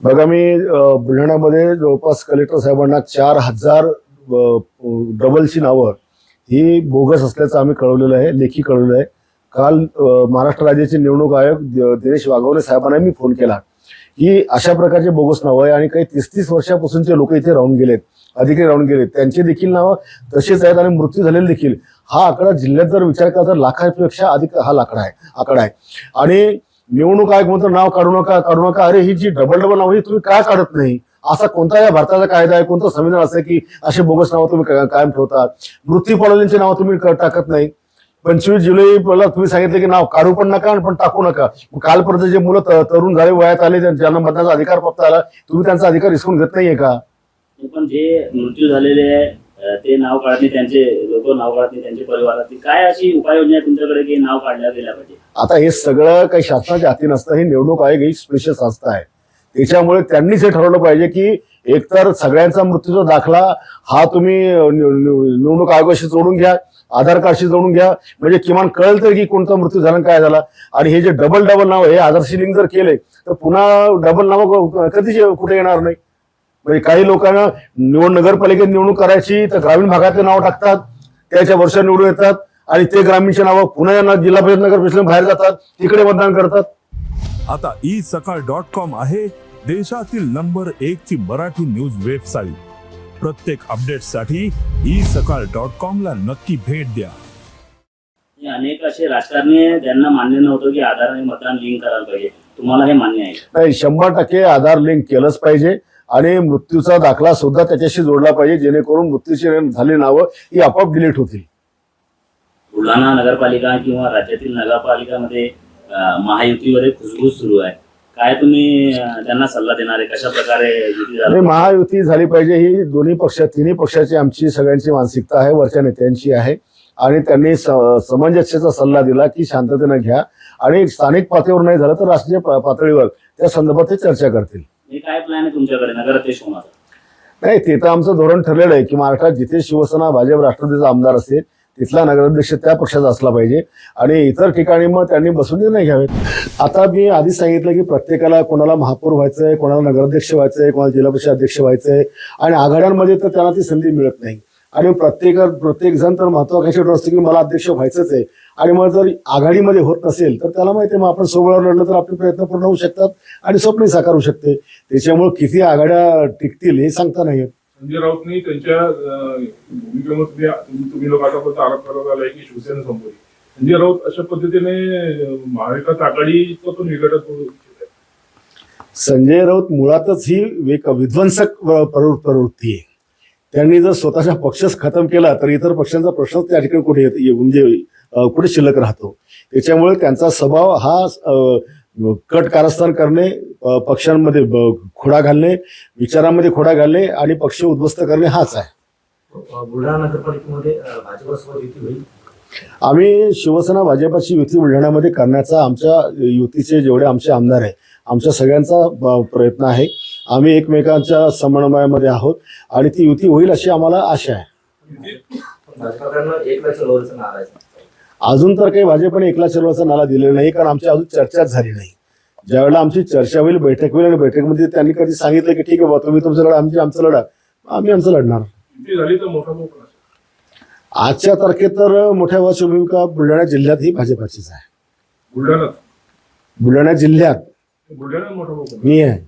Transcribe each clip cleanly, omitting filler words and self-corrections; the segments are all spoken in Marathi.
बघा मी बुलढाण्यामध्ये जवळपास कलेक्टर साहेबांना 4000 डबलची नावं ही बोगस असल्याचं आम्ही कळवलेलं आहे, लेखी कळवलेलं आहे. काल महाराष्ट्र राज्याचे निवडणूक आयोग दिनेश वाघवणे साहेबांना मी फोन केला की अशा प्रकारचे बोगस नावं आहे आणि काही 30-30 वर्षापासूनचे लोक इथे राहून गेलेत, अधिकारी राहून गेलेत, त्यांची देखील नावं तसेच आहेत आणि मृत्यू झालेले देखील. हा आकडा जिल्ह्यात जर विचार केला तर लाखापेक्षा अधिक हा आकडा आहे. आणि निवडणूक आयोग म्हणतो नाव काढू नका. अरे ही जी डबल नाव ही तुम्ही काय काढत नाही? असा कोणता या भारताचा कायदा आहे, कोणतं संविधान असं की असे बोगस नावं तुम्ही कायम ठेवतात? मृत्यू पावलेल्यांची नावं तुम्ही टाकत नाही. 25 जुलैला तुम्ही सांगितले की नाव काढू पण नका पण टाकू नका. कालपर्यंत जे मुलं तरुण झाले, वयात आले, ज्यांना मतदानाचा अधिकार प्राप्त झाला, तुम्ही त्यांचा अधिकार हिसकून घेत नाहीये का? पण जे मृत्यू झालेले आहे ते नाव काढणे, त्यांचे लोक नाव काढणे, त्यांच्या परिवारातील काय अशी उपाययोजना आहे तुमच्याकडे की नाव काढल्या गेल्या पाहिजे? आता हे सगळं काही शासनाच्या हाती नसतं. ही निवडणूक आयोग ही स्पेशल संस्था आहे. त्याच्यामुळे त्यांनीच हे ठरवलं पाहिजे की एकतर सगळ्यांचा मृत्यूचा दाखला हा तुम्ही निवडणूक आयोगाशी जोडून घ्या, आधार कार्डशी जोडून घ्या, म्हणजे किमान कळेल तर की कोणता मृत्यू झाला काय झाला. आणि हे जे डबल नाव हे आधारशी लिंक जर केले तर पुन्हा डबल नाव कधीच कुठे येणार नाही. म्हणजे काही लोकांना नगरपालिकेत निवडणूक करायची तर ग्रामीण भागातले नाव टाकतात, त्याच्या वर्ष निवडून येतात आणि ते ग्रामीणचे नाव पुन्हा जिल्हा परिषद नगर परिषद बाहेर जातात, तिकडे मतदान करतात. आता isakal.com आहे देशातील नंबर 1 ची मराठी न्यूज वेबसाईट. प्रत्येक अपडेटसाठी isakal.com ला नक्की भेट द्या. अनेक असे राजकारणी ज्यांना मान्य नव्हतं की आधाराने मतदान लिंक करायला पाहिजे, तुम्हाला हे मान्य आहे? नाही, 100% आधार लिंक केलंच पाहिजे आणि मृत्यूचा दाखला सुद्धा त्याच्याशी जोडला पाहिजे, जेणेकरून मृत्यूची झालेली नावं ही आपोआप डिलीट होतील. बुलढाणा नगरपालिका किंवा राज्यातील नगरपालिकामध्ये महायुतीवर खुसबुस सुरू आहे, काय तुम्ही त्यांना सल्ला देणार आहे? कशा प्रकारे युती झाली? महायुती झाली पाहिजे ही दोन्ही पक्ष, तिन्ही पक्षाची आमची सगळ्यांची मानसिकता आहे, वरच्या नेत्यांची आहे. आणि त्यांनी समंजस्याचा सल्ला दिला की शांततेने घ्या आणि स्थानिक पातळीवर नाही झालं तर राष्ट्रीय पातळीवर त्या संदर्भात चर्चा करतील. काय प्लॅन आहे तुमच्याकडे नगराध्यक्ष होण्याचा? नाही, ते तर आमचं धोरण ठरलेलं आहे की महाराष्ट्रात जिथे शिवसेना, भाजप, राष्ट्रवादीचा आमदार असेल तिथला नगराध्यक्ष त्या पक्षाचा असला पाहिजे आणि इतर ठिकाणी मग त्यांनी बसून निर्णय घ्यावेत. आता मी आधी सांगितलं की प्रत्येकाला, कोणाला महापौर व्हायचंय, कोणाला नगराध्यक्ष व्हायचंय, कोणाला जिल्हा परिषद अध्यक्ष व्हायचंय आणि आघाड्यांमध्ये तर त्यांना ती संधी मिळत नाही. आणि प्रत्येक जण तर महत्वाकांक्षी असते की मला अध्यक्ष व्हायचंच आहे. आणि मग जर आघाडीमध्ये होत नसेल तर त्याला माहिती आहे मग आपण सोबळावर लढलं तर आपले प्रयत्न पूर्ण होऊ शकतात आणि स्वप्न साकारू शकते. त्याच्यामुळे किती आघाड्या टिकतील हे सांगता नाही येत. संजय राऊतनी त्यांच्या भूमिकेमध्ये तुम्ही लोक आतापर्यंत आरोप करत आलाय की शिवसेना संपली. संजय राऊत अशा पद्धतीने महाविकास आघाडीचा तो विघटन. संजय राऊत मुळातच ही विध्वंसक प्रवृत्ती आहे. त्यांनी जर स्वतःचा पक्षच खतम केला तर इतर पक्षांचा प्रश्न त्या ठिकाणी कुठे शिल्लक राहतो. त्याच्यामुळे त्यांचा स्वभाव हा कट कारस्थान करणे, पक्षांमध्ये खोडा घालणे, विचारांमध्ये खोडा घालणे आणि पक्ष उद्ध्वस्त करणे हाच आहे. बुलढाणा नगरपालिकेमध्ये भाजपसोबत युती होईल? आम्ही शिवसेना भाजपची युती बुलढाण्यामध्ये करण्याचा आमच्या युतीचे जेवढे आमचे आमदार आहे आमच्या सगळ्यांचा प्रयत्न आहे. आम्ही एकमेकांच्या समन्वयामध्ये आहोत आणि ती युती होईल अशी आम्हाला आशा आहे. अजून तर काही भाजपने एकला चलवायचा नारा दिलेला नाही, कारण आमची अजून चर्चाच झाली नाही. ज्यावेळेला आमची चर्चा होईल, बैठक होईल आणि बैठकीमध्ये त्यांनी कधी सांगितलं की ठीक आहे बाबा तुम्ही तुमचं लढा, आमचं लढा, आम्ही आमचं लढणार. आजच्या तारखेत तर मोठ्या वाची भूमिका बुलढाणा जिल्ह्यात ही भाजपाचीच आहे. बुलढाणा जिल्ह्यात मी आहे.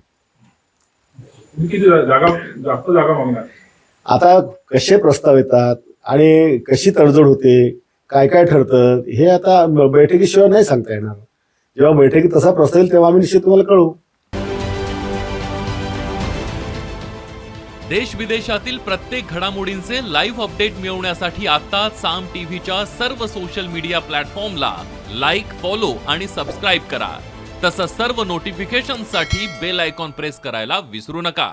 आता कसे प्रस्ताव येतात आणि कशी तडजोड होते, काय काय ठरतं हे आता बैठकीशिवाय नाही सांगता येणार. जेव्हा बैठकीत तसा प्रस्ताव येईल तेव्हा आम्ही निश्चित तुम्हाला कळवू. देश विदेशातील प्रत्येक घडामोडींचे लाईव्ह अपडेट मिळवण्यासाठी आता साम टीव्हीच्या सर्व सोशल मीडिया प्लॅटफॉर्मला लाईक, फॉलो आणि सबस्क्राईब करा. तसंच सर्व नोटिफिकेशनसाठी बेल आयकॉन प्रेस करायला विसरू नका.